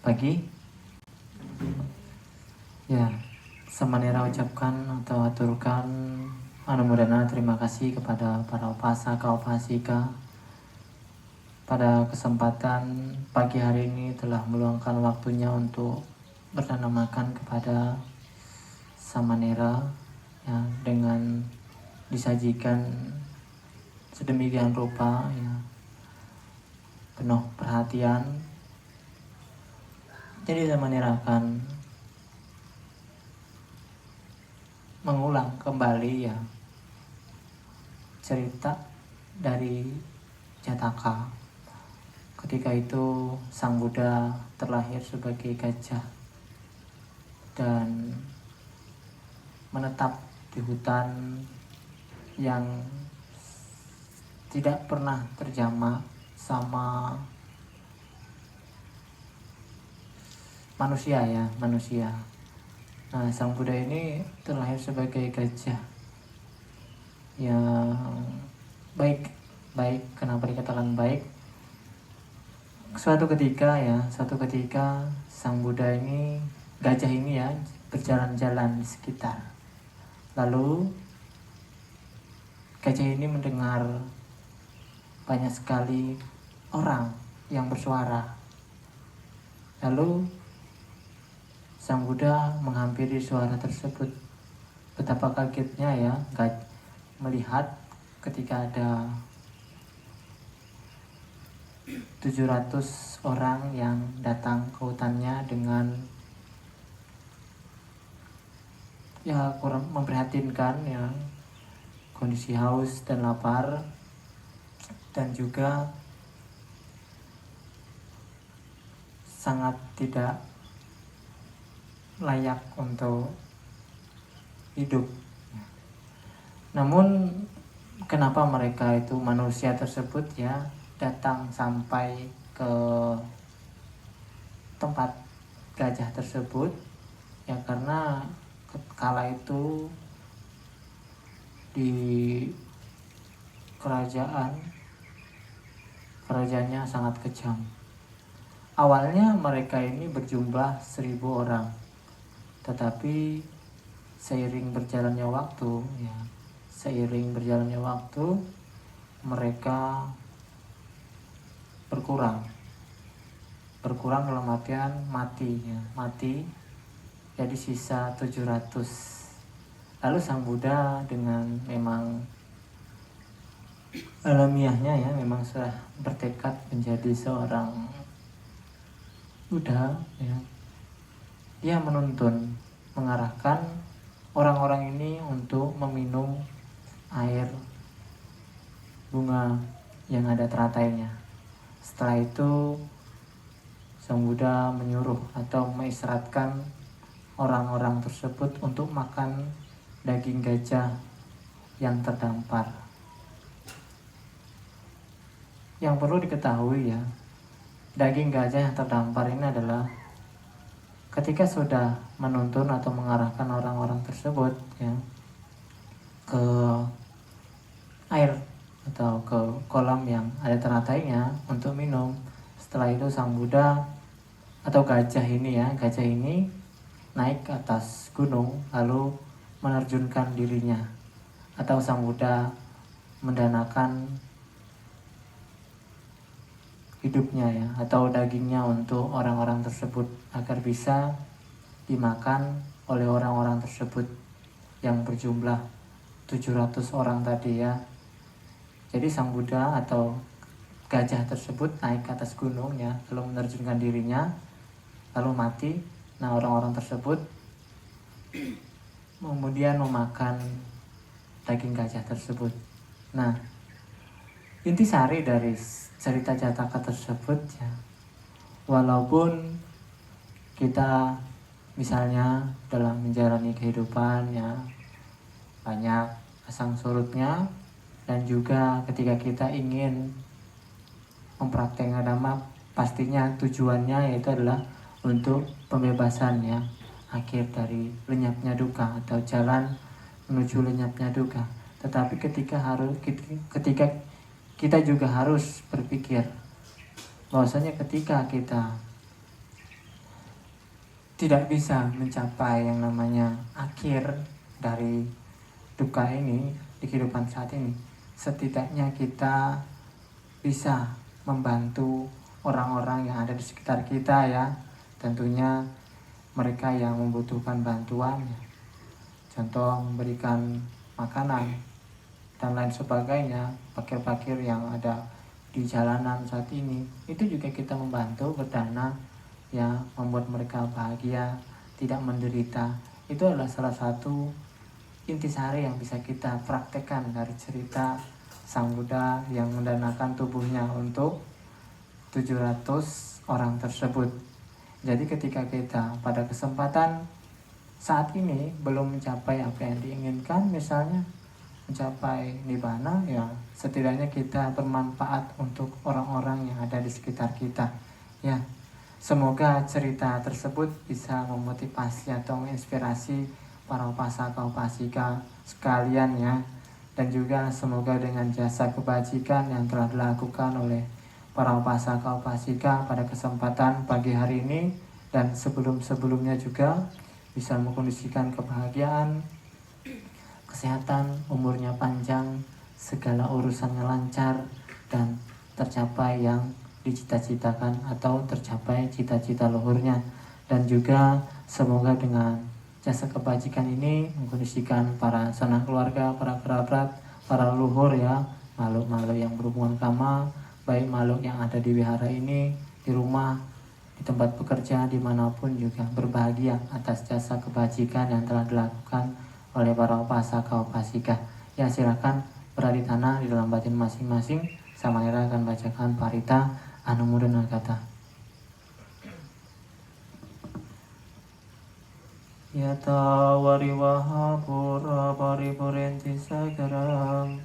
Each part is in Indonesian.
pagi. Ya, samanera ucapkan atau aturkan anumodana terima kasih kepada para upasaka upasika pada kesempatan pagi hari ini telah meluangkan waktunya untuk bertanamakan kepada samanera ya, dengan disajikan sedemikian rupa ya, penuh perhatian. Jadi samanera akan mengulang kembali ya cerita dari Jataka. Ketika itu Sang Buddha terlahir sebagai gajah dan menetap di hutan yang tidak pernah terjamah sama manusia. Nah, Sang Buddha ini terlahir sebagai gajah yang baik. Kenapa dikatakan baik? Suatu ketika Sang Buddha ini, gajah ini ya, berjalan-jalan di sekitar. Lalu gajah ini mendengar banyak sekali orang yang bersuara. Lalu Sang Buddha menghampiri suara tersebut. Betapa kagetnya ya melihat ketika ada 700 orang yang datang ke hutannya dengan ya kurang memprihatinkan ya, kondisi haus dan lapar, dan juga sangat tidak layak untuk hidup. Namun kenapa mereka itu, manusia tersebut ya, datang sampai ke tempat gajah tersebut ya, karena kala itu di kerajaannya sangat kejam. Awalnya mereka ini berjumlah 1000 orang, tetapi seiring berjalannya waktu mereka berkurang dalam artian mati, jadi sisa 700. Lalu Sang Buddha dengan memang alamiahnya ya, memang sudah bertekad menjadi seorang Buddha ya, dia menuntun, mengarahkan orang-orang ini untuk meminum air bunga yang ada teratainya. Setelah itu Sang Buddha menyuruh atau mengisyaratkan orang-orang tersebut untuk makan daging gajah yang terdampar. Yang perlu diketahui ya, daging gajah yang terdampar ini adalah ketika sudah menuntun atau mengarahkan orang-orang tersebut ya ke air atau ke kolam yang ada teratainya untuk minum. Setelah itu Sang Buddha atau gajah ini naik ke atas gunung lalu menerjunkan dirinya, atau Sang Buddha mendanakan hidupnya ya, atau dagingnya untuk orang-orang tersebut agar bisa dimakan oleh orang-orang tersebut yang berjumlah 700 orang tadi ya. Jadi Sang Buddha atau gajah tersebut naik ke atas gunung ya, lalu menerjunkan dirinya, lalu mati. Nah, orang-orang tersebut kemudian memakan daging gajah tersebut. Nah, intisari dari cerita Jataka tersebut ya, walaupun kita misalnya dalam menjalani kehidupan ya banyak pasang surutnya, dan juga ketika kita ingin mempraktekkan dhamma, pastinya tujuannya yaitu adalah untuk pembebasan ya, akhir dari lenyapnya duka atau jalan menuju lenyapnya duka. Tetapi ketika kita juga harus berpikir bahwasanya ketika kita tidak bisa mencapai yang namanya akhir dari duka ini di kehidupan saat ini, setidaknya kita bisa membantu orang-orang yang ada di sekitar kita ya, tentunya mereka yang membutuhkan bantuan, contoh memberikan makanan dan lain sebagainya, fakir-fakir yang ada di jalanan saat ini, itu juga kita membantu berdana ya, membuat mereka bahagia, tidak menderita. Itu adalah salah satu intisari yang bisa kita praktekkan dari cerita Sang Buddha yang mendanakan tubuhnya untuk 700 orang tersebut. Jadi ketika kita pada kesempatan saat ini belum mencapai apa yang diinginkan, misalnya mencapai nibbana, ya setidaknya kita bermanfaat untuk orang-orang yang ada di sekitar kita ya. Semoga cerita tersebut bisa memotivasi atau menginspirasi para upasaka-upasika sekalian ya. Dan juga semoga dengan jasa kebajikan yang telah dilakukan oleh para upasaka-upasika pada kesempatan pagi hari ini dan sebelum-sebelumnya juga bisa mengkondisikan kebahagiaan, kesehatan, umurnya panjang, segala urusannya lancar, dan tercapai yang dicita-citakan atau tercapai cita-cita luhurnya. Dan juga semoga dengan jasa kebajikan ini mengkondisikan para sanak keluarga, para kerabat, para luhur ya, makhluk-makhluk yang berhubungan kama, baik makhluk yang ada di wihara ini, di rumah, di tempat bekerja, dimanapun juga berbahagia atas jasa kebajikan yang telah dilakukan oleh para upasaka upasika. Ya silakan berada di tanah di dalam batin masing-masing. Samanera akan bacakan parita anumodana kata. Yata wariwaha pura paripurenti sagaram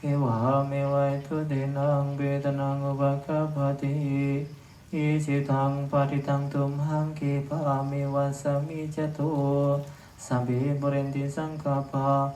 ewa mewa itu dinang bedanang ubakapati isitang paritang tumhang kipa mewasami jatuh sabi purenti sangkapa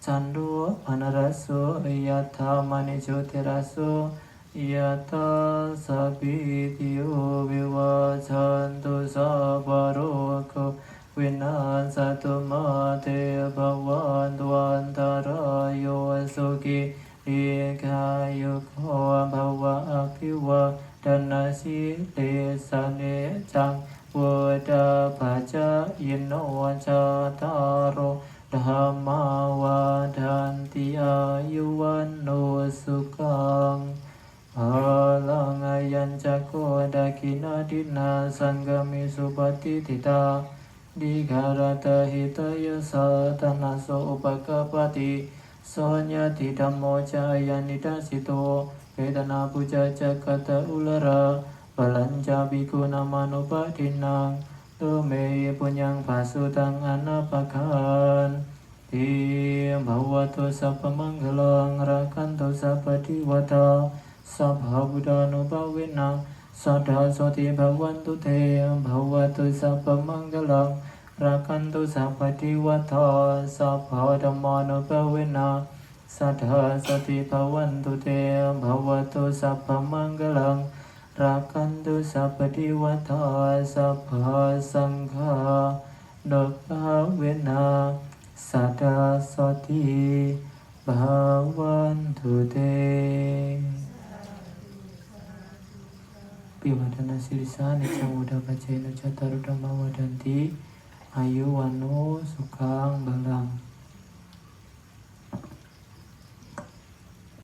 candu anarasu yata manijo terasu yata sabi tiyo viva cantu sabaroko Winan satu mate bhavan duantarayo suki ikayuko bhava apiwa danasi desane cang Buddha baca ino cataro dhamma wadanti ayuwano sukang Halangayan cako dakina dina sanggami subati tita Digarata hitaya satanaso upakapati Sonya tidammo caya nidasito Vedana puja cakata ulara Balanca bikuna manupadinang Tume punyang pasutang anapakan Tim bhavato sapamanggalang rakanto sapadiwata Sabha buddhanupawinang Sada soti bhavantu te bhavatu sapamanggalang rakantu sapadiwata sabha dhammanupawina Sada soti bhavantu te bhavatu sapamanggalang rakantu sapadiwata sabha sangha nupawina Sada soti bhavantu te Piwadana sirisa nicang udah bacain cataru dhamma wadanti ayu wano sukang balang.